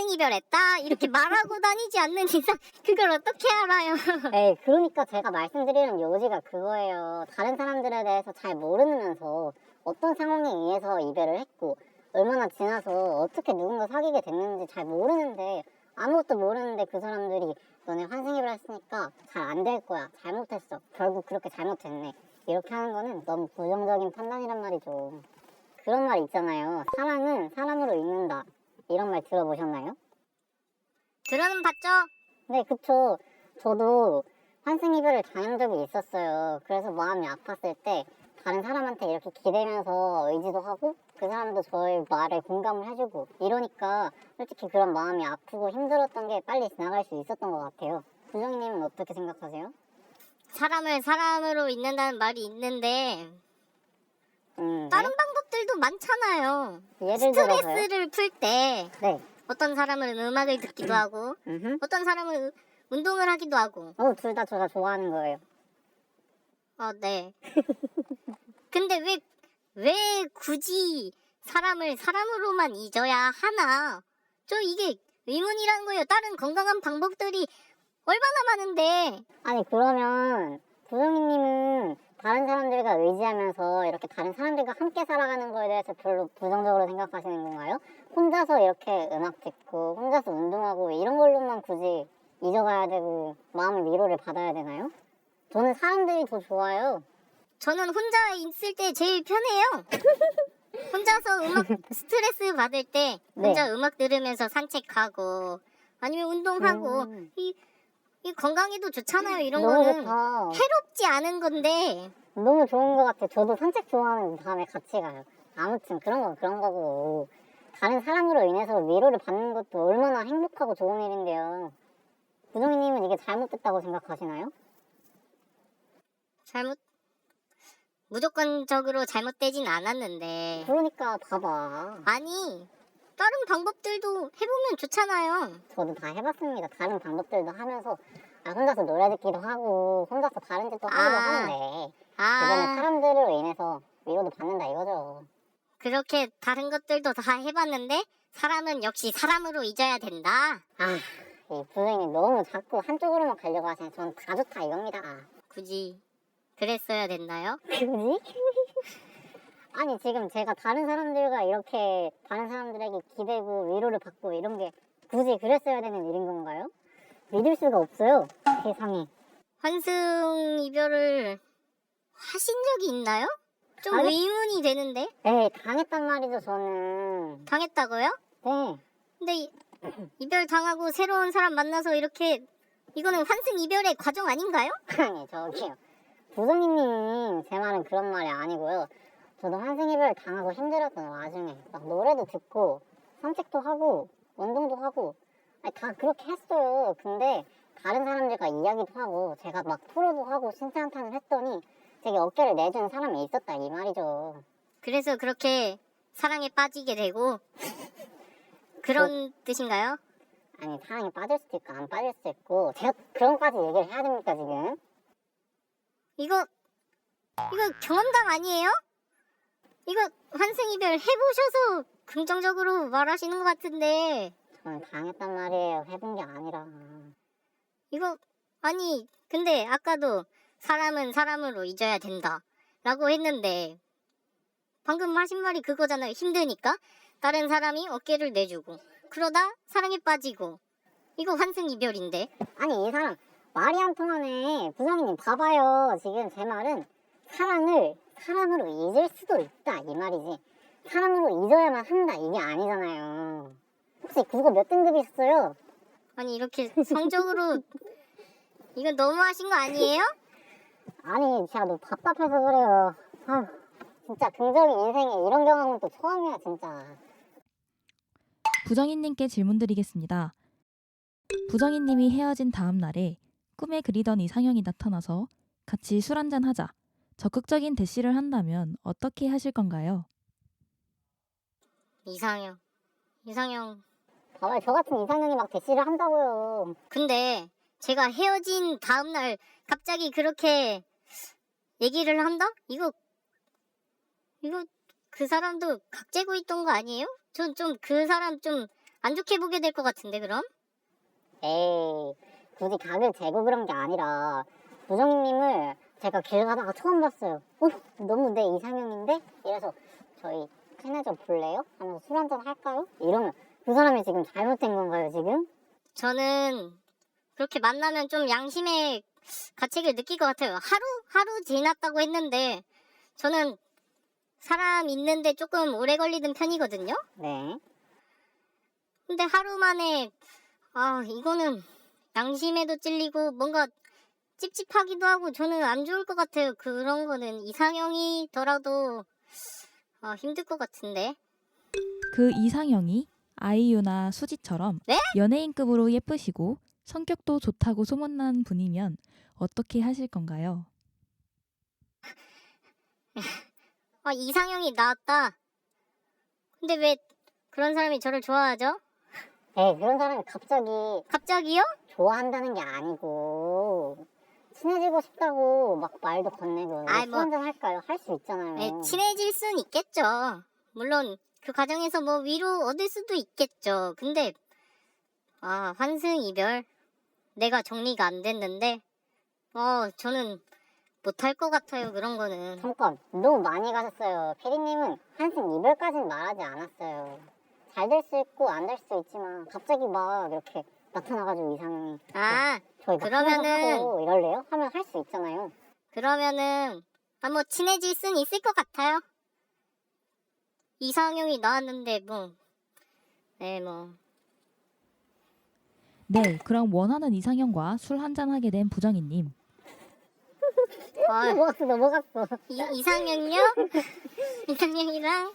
이별했다 이렇게 말하고 다니지 않는 이상 그걸 어떻게 알아요? 네, 그러니까 제가 말씀드리는 요지가 그거예요. 다른 사람들에 대해서 잘 모르면서 어떤 상황에 의해서 이별을 했고 얼마나 지나서 어떻게 누군가 사귀게 됐는지 잘 모르는데 아무것도 모르는데 그 사람들이 너네 환승 이별 했으니까 잘 안 될 거야. 잘못했어. 결국 그렇게 잘못됐네. 이렇게 하는 거는 너무 부정적인 판단이란 말이죠. 그런 말 있잖아요. 사랑은 사람으로 읽는다. 이런 말 들어보셨나요? 들어는 봤죠? 네, 그쵸. 저도 환승 이별을 당한 적이 있었어요. 그래서 마음이 아팠을 때 다른 사람한테 이렇게 기대면서 의지도 하고 그 사람도 저의 말에 공감을 해주고 이러니까 솔직히 그런 마음이 아프고 힘들었던 게 빨리 지나갈 수 있었던 것 같아요. 부정이님은 어떻게 생각하세요? 사람을 사람으로 잊는다는 말이 있는데 네. 다른 방법들도 많잖아요. 예를 들어서요? 스트레스를 풀 때 네. 어떤 사람은 음악을 듣기도 하고 어떤 사람은 운동을 하기도 하고 둘 다 제가 좋아하는 거예요. 네. 근데 왜 굳이 사람을 사람으로만 잊어야 하나? 이게 의문이라는 거예요. 다른 건강한 방법들이 얼마나 많은데. 아니 그러면 부정이님은 다른 사람들과 의지하면서 이렇게 다른 사람들과 함께 살아가는 거에 대해서 별로 부정적으로 생각하시는 건가요? 혼자서 이렇게 음악 듣고 혼자서 운동하고 이런 걸로만 굳이 잊어가야 되고 마음의 위로를 받아야 되나요? 저는 사람들이 더 좋아요. 저는 혼자 있을 때 제일 편해요. 혼자서 스트레스 받을 때 혼자 네. 음악 들으면서 산책하고 아니면 운동하고 이 건강에도 좋잖아요. 이런 너무 거는 좋다. 해롭지 않은 건데 너무 좋은 것 같아. 저도 산책 좋아하는 다음에 같이 가요. 아무튼 그런 건 그런 거고 다른 사람으로 인해서 위로를 받는 것도 얼마나 행복하고 좋은 일인데요. 부정이님은 이게 잘못됐다고 생각하시나요? 무조건적으로 잘못되진 않았는데 그러니까 봐봐. 아니 다른 방법들도 해보면 좋잖아요. 저도 다 해봤습니다. 다른 방법들도 하면서 혼자서 노래 듣기도 하고 혼자서 다른 짓도 하기도 하는데 그거는 사람들로 인해서 위로도 받는다 이거죠. 그렇게 다른 것들도 다 해봤는데 사람은 역시 사람으로 잊어야 된다. 이 부모님이 너무 자꾸 한쪽으로만 가려고 하시니 저는 다 좋다 이겁니다. 굳이 그랬어야 됐나요? 굳이? 아니 지금 제가 다른 사람들과 이렇게 다른 사람들에게 기대고 위로를 받고 이런 게 굳이 그랬어야 되는 일인 건가요? 믿을 수가 없어요. 세상에. 환승 이별을 하신 적이 있나요? 좀 당했- 의문이 되는데. 네, 당했단 말이죠 저는. 당했다고요? 네. 근데 이별 당하고 새로운 사람 만나서 이렇게 이거는 환승 이별의 과정 아닌가요? 아니 저기요. 부정이님 제 말은 그런 말이 아니고요. 저도 환승이별 당하고 힘들었던 와중에 막 노래도 듣고 산책도 하고 운동도 하고 아니, 다 그렇게 했어요. 근데 다른 사람들과 이야기도 하고 제가 막 토로도 하고 신세 한탄을 했더니 되게 어깨를 내주는 사람이 있었다 이 말이죠. 그래서 그렇게 사랑에 빠지게 되고 그런 뜻인가요? 아니 사랑에 빠질 수도 있고 안 빠질 수도 있고 제가 그런 것까지 얘기를 해야 됩니까 지금? 이거 경험담 아니에요? 이거 환승 이별 해보셔서 긍정적으로 말하시는 것 같은데 저는 당했단 말이에요. 해본 게 아니라. 이거 아니 근데 아까도 사람은 사람으로 잊어야 된다 라고 했는데 방금 하신 말이 그거잖아요. 힘드니까 다른 사람이 어깨를 내주고 그러다 사랑에 빠지고 이거 환승 이별인데 아니 이 사람 말이 안 통하네. 부장님 봐봐요. 지금 제 말은 사랑을 사랑으로 잊을 수도 있다 이 말이지. 사랑으로 잊어야만 한다 이게 아니잖아요. 혹시 국어 몇 등급이셨어요? 아니 이렇게 성적으로 이거 너무하신 거 아니에요? 아니 제가 너무 답답해서 그래요. 아휴 진짜 긍정의 인생에 이런 경험은 또 처음이야 진짜. 부정희님께 질문 드리겠습니다. 부정희님이 헤어진 다음 날에 꿈에 그리던 이상형이 나타나서 같이 술 한잔 하자. 적극적인 대시를 한다면 어떻게 하실 건가요? 이상형 봐봐요 저 같은 이상형이 막 대시를 한다고요. 근데 제가 헤어진 다음날 갑자기 그렇게 얘기를 한다? 이거 그 사람도 각재고 있던 거 아니에요? 전 좀 그 사람 좀 안 좋게 보게 될 것 같은데 그럼? 에이 굳이 각을 재고 그런 게 아니라 부정님을 제가 길 가다가 처음 봤어요. 너무 내 이상형인데? 이래서 저희 친해져 볼래요? 하면서 술 한잔 할까요? 이러면 그 사람이 지금 잘못된 건가요 지금? 저는 그렇게 만나면 좀 양심의 가책을 느낄 것 같아요. 하루 지났다고 했는데 저는 사람 있는데 조금 오래 걸리는 편이거든요. 네. 근데 하루 만에 이거는 양심에도 찔리고 뭔가 찝찝하기도 하고 저는 안 좋을 것 같아요. 그런 거는 이상형이더라도 힘들 것 같은데. 그 이상형이 아이유나 수지처럼 네? 연예인급으로 예쁘시고 성격도 좋다고 소문난 분이면 어떻게 하실 건가요? 이상형이 나왔다. 근데 왜 그런 사람이 저를 좋아하죠? 에이 그런 사람이 갑자기요? 좋아한다는 게 아니고 친해지고 싶다고 막 말도 건네고 아이, 술 뭐. 한잔 할까요? 할 수 있잖아요. 네, 친해질 순 있겠죠. 물론 그 과정에서 뭐 위로 얻을 수도 있겠죠. 근데 환승 이별 내가 정리가 안 됐는데 저는 못할 것 같아요. 그런 거는. 잠깐 너무 많이 가셨어요. 피디님은 한승 이별까지는 말하지 않았어요. 잘 될 수 있고 안 될 수도 있지만 갑자기 막 이렇게 나타나가지고 이상형이 저희 막 그러면은- 하고 이럴래요? 하면 할 수 있잖아요. 그러면은 뭐 친해질 순 있을 것 같아요. 이상형이 나왔는데 뭐. 네, 그럼 원하는 이상형과 술 한잔 하게 된 부정희님. 넘어갔어. 이상형요? 이상형이랑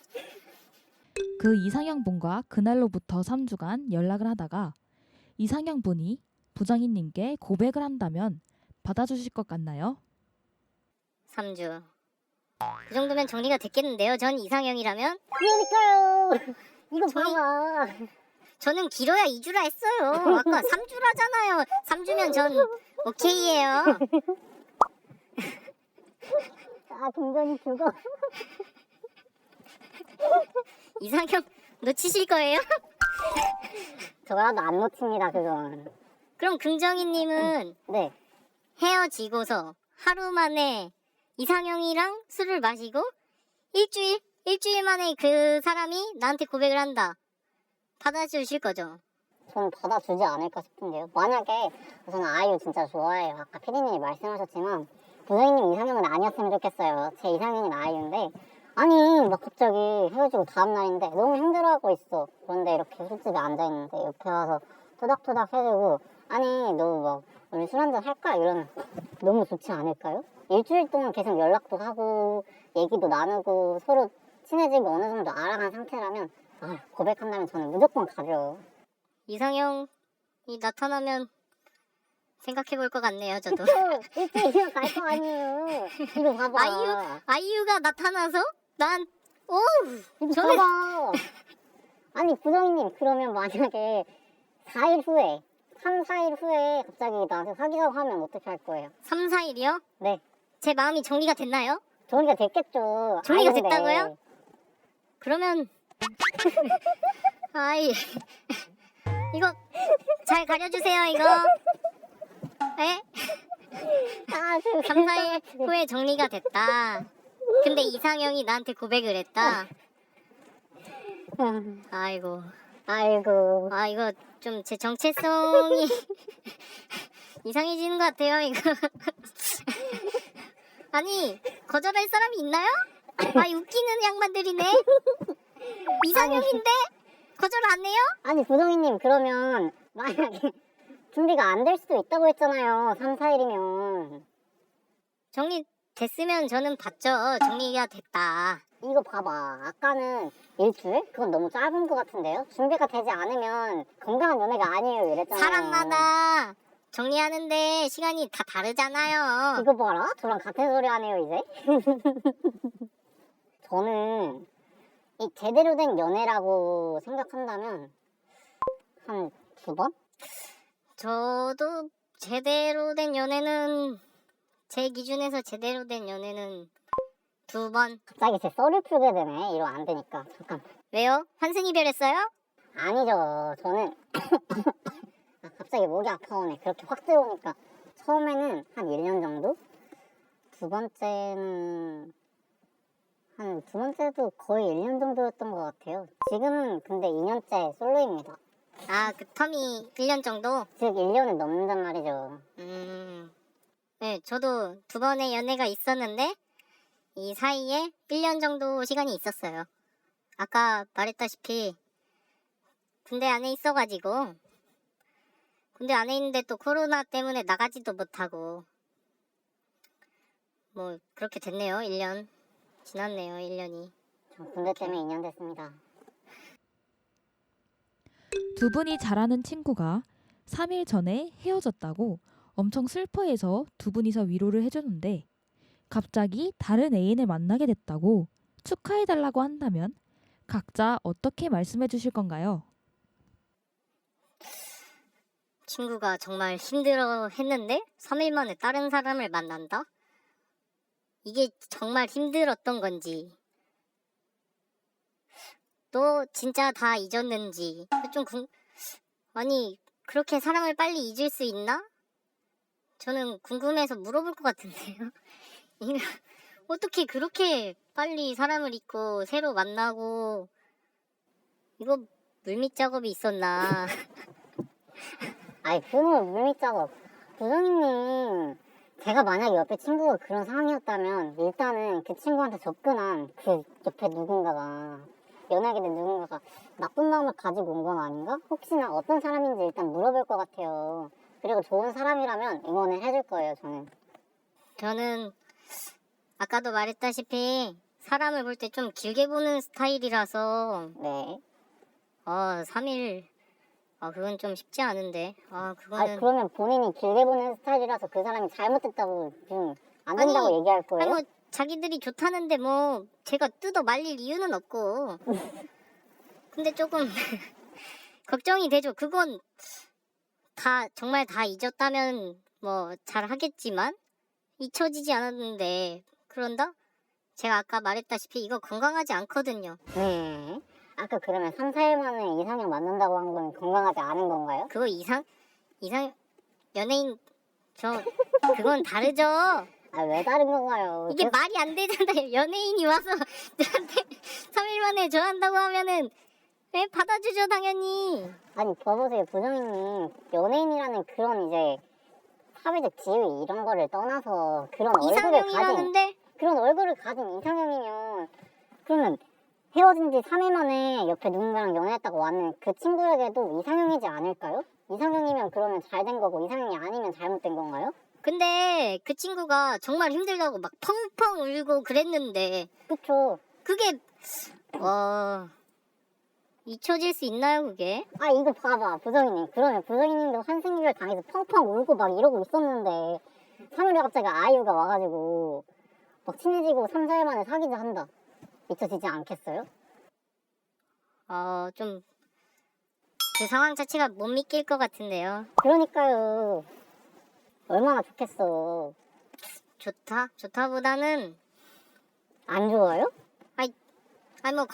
그 이상형분과 그날로부터 3주간 연락을 하다가 이상형분이 부정희님께 고백을 한다면 받아주실 것 같나요? 3주. 그 정도면 정리가 됐겠는데요. 전 이상형이라면 그러니까요. 이거 저희- 봐봐. 저는 길어야 2주라 했어요. 아까 3주라잖아요. 3주면 전 오케이예요. 굉장히 죽어. 이상형 놓치실 거예요? 저라도 안 놓칩니다 그건. 그럼 긍정이님은 네. 헤어지고서 하루 만에 이상형이랑 술을 마시고 일주일 만에 그 사람이 나한테 고백을 한다. 받아주실 거죠? 저는 받아주지 않을까 싶은데요. 만약에 저는 아이유 진짜 좋아해요. 아까 피디님이 말씀하셨지만 부장님 이상형은 아니었으면 좋겠어요. 제 이상형은 아이유인데 아니 막 갑자기 헤어지고 다음 날인데 너무 힘들어하고 있어. 그런데 이렇게 술집에 앉아있는데 옆에 와서 토닥토닥 해주고 아니 너 막 오늘 술 한잔 할까? 이러면 너무 좋지 않을까요? 일주일 동안 계속 연락도 하고 얘기도 나누고 서로 친해지고 어느 정도 알아간 상태라면 고백한다면 저는 무조건 가죠. 이상형이 나타나면 생각해 볼 것 같네요, 저도. 일주일이면 갈 거 아니에요. 이거 봐봐. 아이유가 나타나서 난 오! 이거 저는- 봐봐. 아니 구정이님 그러면 만약에 4일 후에 3, 4일 후에 갑자기 나한테 사귀자고 하면 어떻게 할 거예요? 3, 4일이요? 네. 제 마음이 정리가 됐나요? 정리가 됐겠죠. 정리가 아니, 근데 됐다고요? 그러면 아이 이거 잘 가려주세요 이거. 에? 아, 3, 4일 후에 정리가 됐다. 근데 이상형이 나한테 고백을 했다. 아이고. 아이고. 아 이거 좀 제 정체성이 이상해지는 것 같아요 이거. 아니 거절할 사람이 있나요? 아 웃기는 양반들이네. 이상형인데 거절 안 해요? 아니 구정이님 그러면 만약에 준비가 안 될 수도 있다고 했잖아요. 3, 4일이면. 정리됐으면 저는 봤죠. 정리가 됐다. 이거 봐봐. 아까는 일주일? 그건 너무 짧은 것 같은데요? 준비가 되지 않으면 건강한 연애가 아니에요 이랬잖아요. 사람마다 정리하는데 시간이 다 다르잖아요. 이거 봐라. 저랑 같은 소리 하네요 이제. 저는 이 제대로 된 연애라고 생각한다면 한 2번? 저도 제대로 된 연애는 제 기준에서 제대로 된 연애는 2번. 갑자기 제 썰을 풀게 되네. 이러면 안 되니까. 잠깐. 왜요? 환승 이별했어요? 아니죠. 저는 갑자기 목이 아파오네. 그렇게 확 들어오니까 처음에는 한 1년 정도? 두 번째는 두 번째도 거의 1년 정도였던 것 같아요. 지금은 근데 2년째 솔로입니다. 아, 그 텀이 1년 정도? 즉 1년을 넘는단 말이죠. 네, 저도 2번의 연애가 있었는데 이 사이에 1년 정도 시간이 있었어요. 아까 말했다시피 군대 안에 있어가지고 군대 안에 있는데 또 코로나 때문에 나가지도 못하고 뭐 그렇게 됐네요. 1년 지났네요. 1년이. 저 군대 때문에 2년 됐습니다. 두 분이 잘 아는 친구가 3일 전에 헤어졌다고 엄청 슬퍼해서 두 분이서 위로를 해주는데 갑자기 다른 애인을 만나게 됐다고 축하해달라고 한다면 각자 어떻게 말씀해 주실 건가요? 친구가 정말 힘들어 했는데 3일 만에 다른 사람을 만난다? 이게 정말 힘들었던 건지 너 진짜 다 잊었는지 좀 아니 그렇게 사랑을 빨리 잊을 수 있나? 저는 궁금해서 물어볼 것 같은데요. 어떻게 그렇게 빨리 사람을 잊고 새로 만나고 이거 물밑 작업이 있었나? 아이 그놈 물밑 작업. 부장님 제가 만약에 옆에 친구가 그런 상황이었다면 일단은 그 친구한테 접근한 그 옆에 누군가가 연하게 된 누군가가 나쁜 마음을 가지고 온 건 아닌가? 혹시나 어떤 사람인지 일단 물어볼 것 같아요. 그리고 좋은 사람이라면 응원을 해줄 거예요 저는. 저는 아까도 말했다시피 사람을 볼 때 좀 길게 보는 스타일이라서 네. 3일 그건 좀 쉽지 않은데 그거는 그러면 본인이 길게 보는 스타일이라서 그 사람이 잘못했다고 지금 안 된다고 아니, 얘기할 거예요? 뭐 자기들이 좋다는데 뭐 제가 뜯어 말릴 이유는 없고 근데 조금 걱정이 되죠. 그건 다 정말 다 잊었다면 뭐 잘하겠지만 잊혀지지 않았는데 그런다? 제가 아까 말했다시피 이거 건강하지 않거든요. 네. 아까 그러면 3, 4일 만에 이상형 만난다고 한 건 건강하지 않은 건가요? 그거 이상 연예인 그건 다르죠. 왜 다른 건가요? 이게 말이 안 되잖아요. 연예인이 와서 저한테 3일 만에 좋아한다고 하면은 왜 받아주죠 당연히. 아니 봐보세요 부장님 연예인이라는 그런 이제 사회적 지위 이런 거를 떠나서 그런 얼굴을 가진 이상형이라는데 그런 얼굴을 가진 이상형이면 그러면 헤어진 지 3일 만에 옆에 누군가랑 연애했다고 왔는 그 친구에게도 이상형이지 않을까요? 이상형이면 그러면 잘 된 거고 이상형이 아니면 잘못된 건가요? 근데 그 친구가 정말 힘들다고 막 펑펑 울고 그랬는데 그쵸. 그게 잊혀질 수 있나요 그게? 아 이거 봐봐 부정이님. 그러면 부정이님도 환승이별 당해서 펑펑 울고 막 이러고 있었는데 3일에 갑자기 아이유가 와가지고 막 친해지고 3, 4일 만에 사귀자 한다. 잊혀지지 않겠어요? 좀 그 상황 자체가 못 믿길 것 같은데요. 그러니까요. 얼마나 좋겠어. 좋다보다는 안 좋아요? 아니 뭐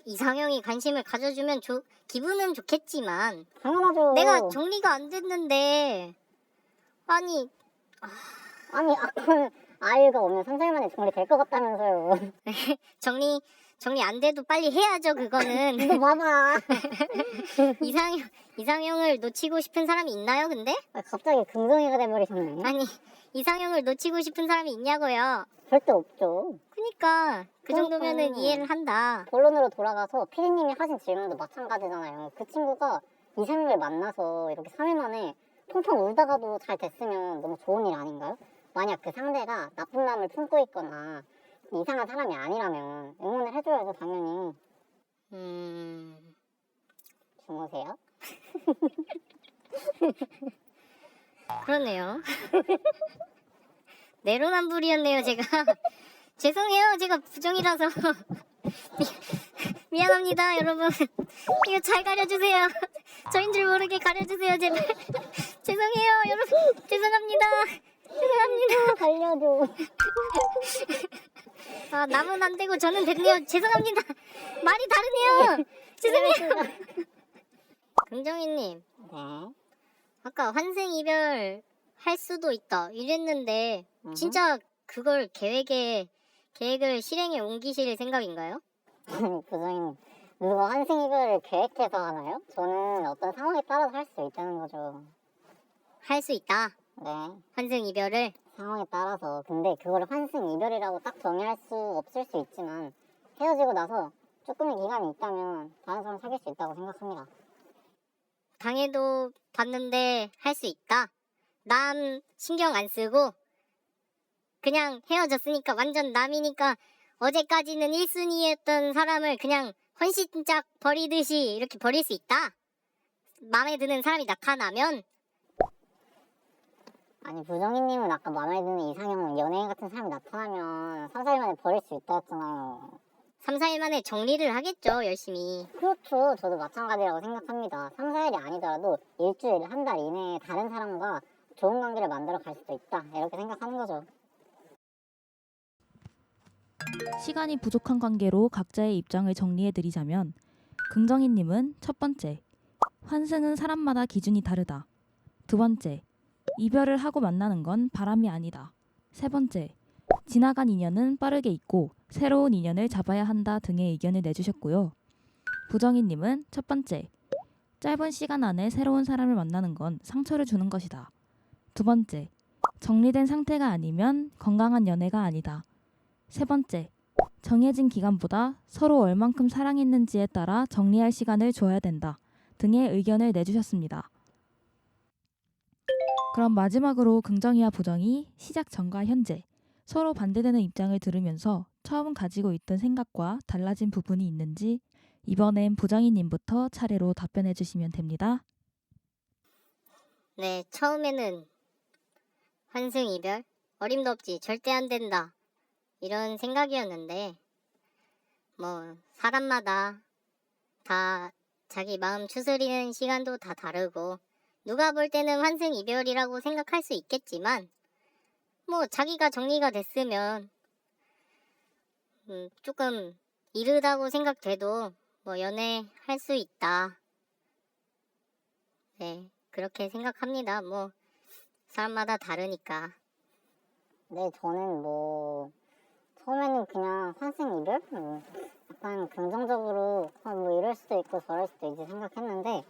이상형이 관심을 가져주면 기분은 좋겠지만 당연하죠. 내가 정리가 안 됐는데 아니 아까 아이유가 오면 3, 4일 만에 정리될 것 같다면서요. 정리 안 돼도 빨리 해야죠 그거는. 이거 봐봐. 이상형을 놓치고 싶은 사람이 있나요 근데? 갑자기 긍정이가 돼버리셨네. 아니 이상형을 놓치고 싶은 사람이 있냐고요. 절대 없죠. 그러니까 그 정도면은 그러니까. 이해를 한다. 본론으로 돌아가서 피디님이 하신 질문도 마찬가지잖아요. 그 친구가 이상형을 만나서 이렇게 3일 만에 펑펑 울다가도 잘 됐으면 너무 좋은 일 아닌가요? 만약 그 상대가 나쁜 마음을 품고 있거나 이상한 사람이 아니라면 응원을 해줘야죠, 당연히. 주무세요? 그러네요. 내로남불이었네요 제가. 죄송해요 제가 부정이라서. 미안합니다 여러분. 이거 잘 가려주세요. 저인 줄 모르게 가려주세요 제발. 죄송해요 여러분. 죄송합니다. 살려줘. 남은 안 되고 저는 됐네요. 죄송합니다. 말이 다르네요. 죄송해요. 긍정이님 네. 아까 환생 이별 할 수도 있다 이랬는데 진짜 그걸 계획을 실행에 옮기실 생각인가요? 아니, 부장님. 누가 환생 이별을 계획해서 하나요? 저는 어떤 상황에 따라서 할 수 있다는 거죠. 할 수 있다. 네. 환생 이별을. 상황에 따라서. 근데 그걸 환승 이별이라고 딱 정의할 수 없을 수 있지만 헤어지고 나서 조금의 기간이 있다면 다른 사람 사귈 수 있다고 생각합니다. 당해도 봤는데 할 수 있다. 남 신경 안 쓰고 그냥 헤어졌으니까 완전 남이니까 어제까지는 1순위였던 사람을 그냥 헌신짝 버리듯이 이렇게 버릴 수 있다. 마음에 드는 사람이 나타나면. 아니 부정희님은 아까 마음에 드는 이상형 연예인 같은 사람이 나타나면 3, 4일 만에 버릴 수 있다 했잖아요. 3, 4일 만에 정리를 하겠죠 열심히. 그렇죠. 저도 마찬가지라고 생각합니다. 3, 4일이 아니더라도 일주일, 한 달 이내에 다른 사람과 좋은 관계를 만들어 갈 수도 있다. 이렇게 생각하는 거죠. 시간이 부족한 관계로 각자의 입장을 정리해드리자면 긍정희님은 첫 번째, 환승은 사람마다 기준이 다르다. 두 번째, 이별을 하고 만나는 건 바람이 아니다. 세 번째, 지나간 인연은 빠르게 잊고 새로운 인연을 잡아야 한다 등의 의견을 내주셨고요. 부정희님은 첫 번째, 짧은 시간 안에 새로운 사람을 만나는 건 상처를 주는 것이다. 두 번째, 정리된 상태가 아니면 건강한 연애가 아니다. 세 번째, 정해진 기간보다 서로 얼만큼 사랑했는지에 따라 정리할 시간을 줘야 된다 등의 의견을 내주셨습니다. 그럼 마지막으로 긍정이와 부정이 시작 전과 현재 서로 반대되는 입장을 들으면서 처음 가지고 있던 생각과 달라진 부분이 있는지 이번엔 부정이님부터 차례로 답변해 주시면 됩니다. 네, 처음에는 환승 이별? 어림도 없지. 절대 안 된다. 이런 생각이었는데 뭐 사람마다 다 자기 마음 추스리는 시간도 다 다르고 누가 볼 때는 환승 이별이라고 생각할 수 있겠지만 뭐 자기가 정리가 됐으면 조금 이르다고 생각돼도 뭐 연애할 수 있다. 네, 그렇게 생각합니다. 뭐 사람마다 다르니까. 네, 저는 뭐 처음에는 그냥 환승 이별? 약간 긍정적으로 뭐 이럴 수도 있고 저럴 수도 있지 생각했는데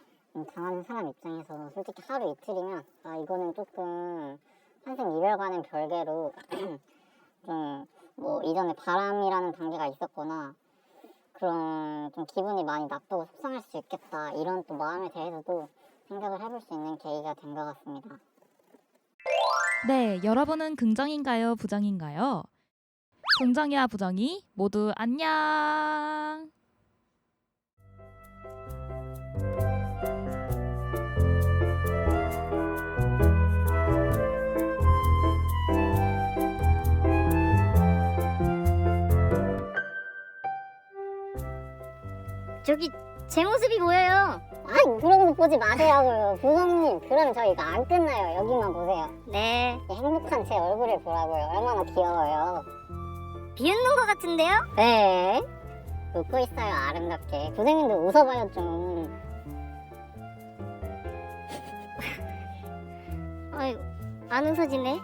당하는 사람 입장에서 솔직히 하루 이틀이면 이거는 조금 환승 이별과는 별개로 좀 뭐 이전에 바람이라는 단계가 있었거나 그런 좀 기분이 많이 나쁘고 속상할 수 있겠다 이런 또 마음에 대해서도 생각을 해볼 수 있는 계기가 된 것 같습니다. 네, 여러분은 긍정인가요, 부정인가요? 긍정이와 부정이 모두 안녕! 저기 제 모습이 보여요. 아니 그런 거 보지 마세요고요. 부장님 그럼 저 이거 안 끝나요. 여기만 보세요. 네. 이 행복한 제 얼굴을 보라고요. 얼마나 귀여워요. 비웃는 것 같은데요? 네. 웃고 있어요 아름답게. 부장님도 웃어봐요 좀. 아유, 안 웃어지네.